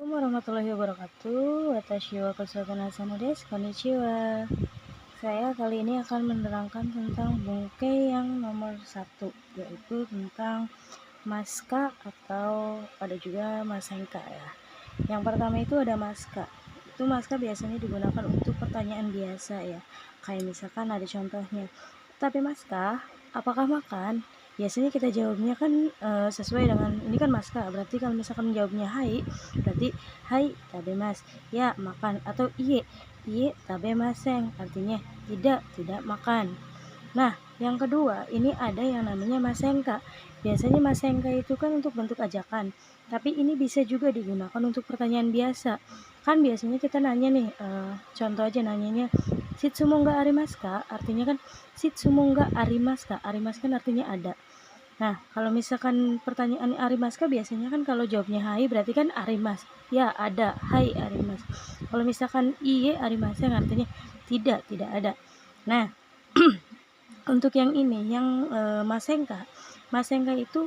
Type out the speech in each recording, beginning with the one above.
Assalamualaikum warahmatullahi wabarakatuh. Watashi wa konnichiwa asano desu. Konnichiwa. Saya kali ini akan menerangkan tentang bungkei yang nomor 1, yaitu tentang maska atau ada juga masenka ya. Yang pertama itu ada maska. Itu maska biasanya digunakan untuk pertanyaan biasa ya. Kayak misalkan ada contohnya. Tapi maska, apakah makan? Biasanya kita jawabnya kan sesuai dengan ini kan maska, berarti kalau misalkan jawabnya hai, berarti hai tabemasu, ya makan, atau iye tabemasen, artinya tidak makan. Nah, yang kedua ini ada yang namanya masenka. Biasanya masenka itu kan untuk bentuk ajakan, tapi ini bisa juga digunakan untuk pertanyaan biasa. Kan biasanya kita nanya nih, contoh aja nanyanya shitsumo ga arimasu ka? Artinya kan shitsumo ga arimasu ka? Arimasu kan artinya ada. Nah, kalau misalkan pertanyaan arimasu ka biasanya kan kalau jawabnya hai berarti kan arimasu. Ya, ada. Hai arimasu. Kalau misalkan iye arimasen artinya tidak ada. Nah, untuk yang ini yang masenka. Masenka itu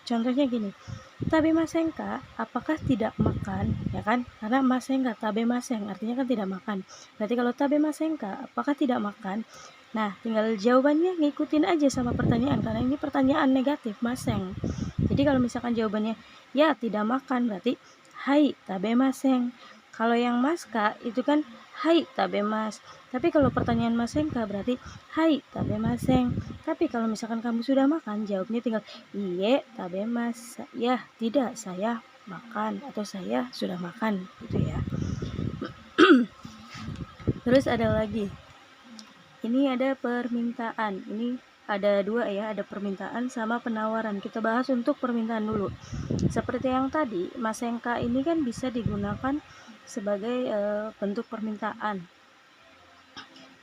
contohnya gini. Tabe masenka, apakah tidak makan? Ya kan? Karena masenka tabe masen artinya kan tidak makan. Berarti kalau tabe masenka, apakah tidak makan? Nah, tinggal jawabannya ngikutin aja sama pertanyaan karena ini pertanyaan negatif, maseng. Jadi kalau misalkan jawabannya ya tidak makan berarti hai tabemasen. Kalau yang maska itu kan hai tabemas. Tapi kalau pertanyaan masenka berarti hai tabemasen. Tapi kalau misalkan kamu sudah makan, jawabnya tinggal iye tabemas. Ya, tidak, saya makan atau saya sudah makan gitu ya. Terus ada lagi. Ini ada permintaan. Ini ada dua ya, ada permintaan sama penawaran. Kita bahas untuk permintaan dulu. Seperti yang tadi, masenka ini kan bisa digunakan sebagai bentuk permintaan.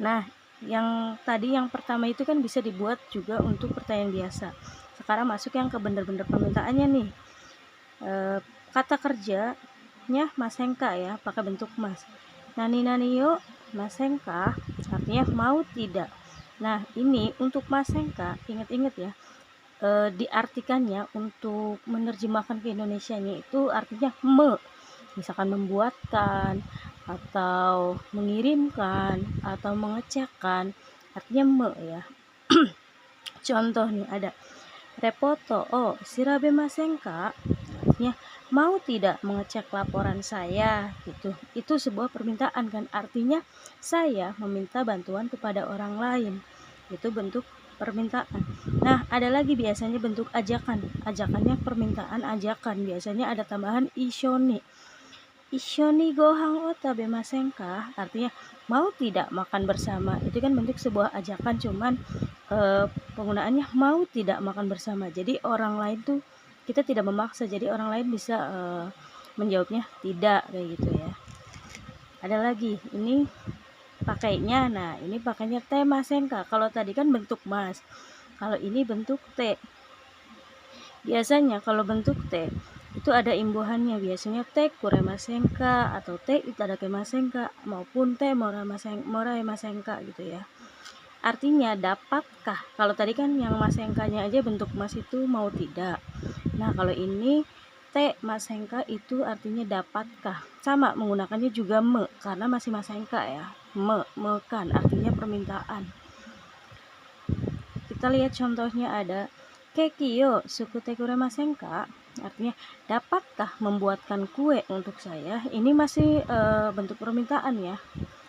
Nah, yang tadi yang pertama itu kan bisa dibuat juga untuk pertanyaan biasa. Sekarang masuk yang ke bener-bener permintaannya nih. Kata kerjanya masenka ya, pakai bentuk mas. Nani yo masenka artinya mau tidak. Nah, ini untuk masenka, ingat-ingat ya, diartikannya untuk menerjemahkan ke Indonesianya itu artinya misalkan membuatkan atau mengirimkan atau mengecekkan, artinya ya. Contoh nih ada repoto shirabemasen ka, artinya mau tidak mengecek laporan saya gitu. Itu sebuah permintaan kan, artinya saya meminta bantuan kepada orang lain. Itu bentuk permintaan. Nah, ada lagi biasanya bentuk ajakan. Ajakannya permintaan ajakan. Biasanya ada tambahan ishoni. Ishoni gohan o tabemasen ka? Artinya mau tidak makan bersama. Itu kan bentuk sebuah ajakan, cuman penggunaannya mau tidak makan bersama. Jadi orang lain tuh kita tidak memaksa, jadi orang lain bisa menjawabnya tidak kayak gitu ya. Ada lagi ini pakainya. Nah, ini pakainya te masenka. Kalau tadi kan bentuk mas, kalau ini bentuk te. Biasanya kalau bentuk te itu ada imbuhannya, biasanya te kuremasenka atau te itadakemasenka maupun te moraemasenka gitu ya. Artinya dapatkah? Kalau tadi kan yang masenkanya aja bentuk mas itu mau tidak. Nah, kalau ini te masenka itu artinya dapatkah. Sama menggunakannya juga karena masih masenka ya. Mekan artinya permintaan. Kita lihat contohnya ada keki yo sukute kuremasen ka, artinya dapatkah membuatkan kue untuk saya. Ini masih bentuk permintaan ya.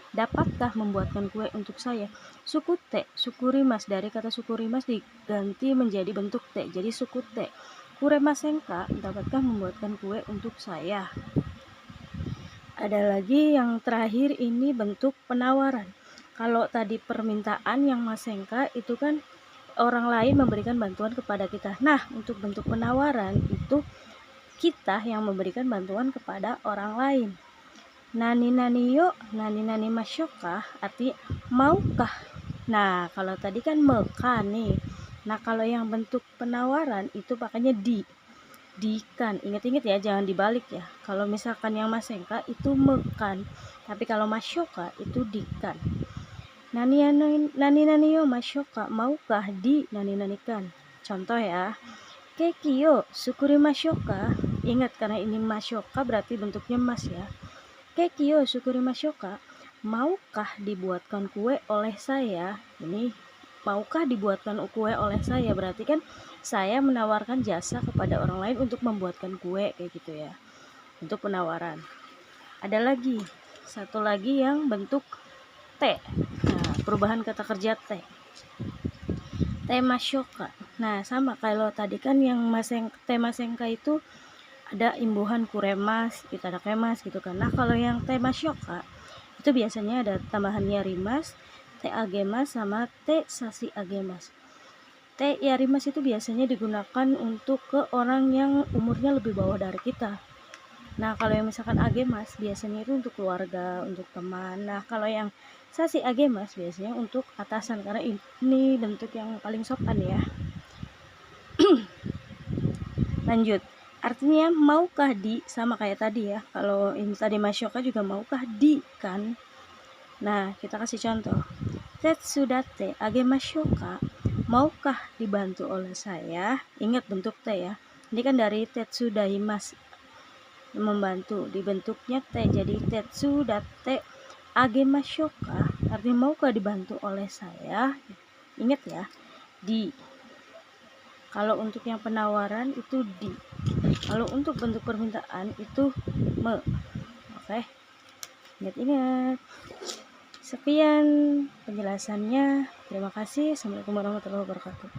Dapatkah membuatkan kue untuk saya? Sukute, sukurimas, dari kata sukurimas diganti menjadi bentuk te, jadi sukute. Kuremasen ka, dapatkah membuatkan kue untuk saya? Ada lagi yang terakhir, ini bentuk penawaran. Kalau tadi permintaan yang masenka itu kan orang lain memberikan bantuan kepada kita. Nah, untuk bentuk penawaran itu kita yang memberikan bantuan kepada orang lain. Nani yo, nani masyoka, arti maukah. Nah, kalau tadi kan mekan nih. Nah, kalau yang bentuk penawaran itu pakainya dikan. Ingat-ingat ya, jangan dibalik ya. Kalau misalkan yang masenka itu mekan, tapi kalau masyoka itu dikan. Nani yo masyoka, maukah nanikan. Contoh ya, keki yo sukuri masyoka. Ingat, karena ini masyoka berarti bentuknya mas ya. Kekyo syukuri masyoka, maukah dibuatkan kue oleh saya? Ini maukah dibuatkan kue oleh saya, berarti kan saya menawarkan jasa kepada orang lain untuk membuatkan kue, kayak gitu ya, untuk penawaran. Ada lagi, satu lagi yang bentuk T. Nah, perubahan kata kerja T. Tema syoka. Nah, sama kalau tadi kan yang tema sengka itu ada imbuhan kuremas, itadakemas gitu kan. Nah, kalau yang tema syoka itu biasanya ada tambahannya rimas, te agemas sama te sasi agemas. Te yarimas itu biasanya digunakan untuk ke orang yang umurnya lebih bawah dari kita. Nah, kalau yang misalkan agemas biasanya itu untuk keluarga, untuk teman. Nah, kalau yang sasi agemas biasanya untuk atasan, karena ini bentuk yang paling sopan ya. Lanjut, artinya maukah di, sama kayak tadi ya, kalau ini tadi masyoka juga maukah di kan. Nah, kita kasih contoh. Tetsudate agemashouka, maukah dibantu oleh saya? Ingat bentuk T ya, ini kan dari tetsudaimasu, membantu, dibentuknya T, jadi tetsudate agemashouka artinya maukah dibantu oleh saya. Ingat ya, di. Kalau untuk yang penawaran itu di, kalau untuk bentuk permintaan itu me. Oke, ingat-ingat. Sekian penjelasannya, terima kasih. Assalamualaikum warahmatullahi wabarakatuh.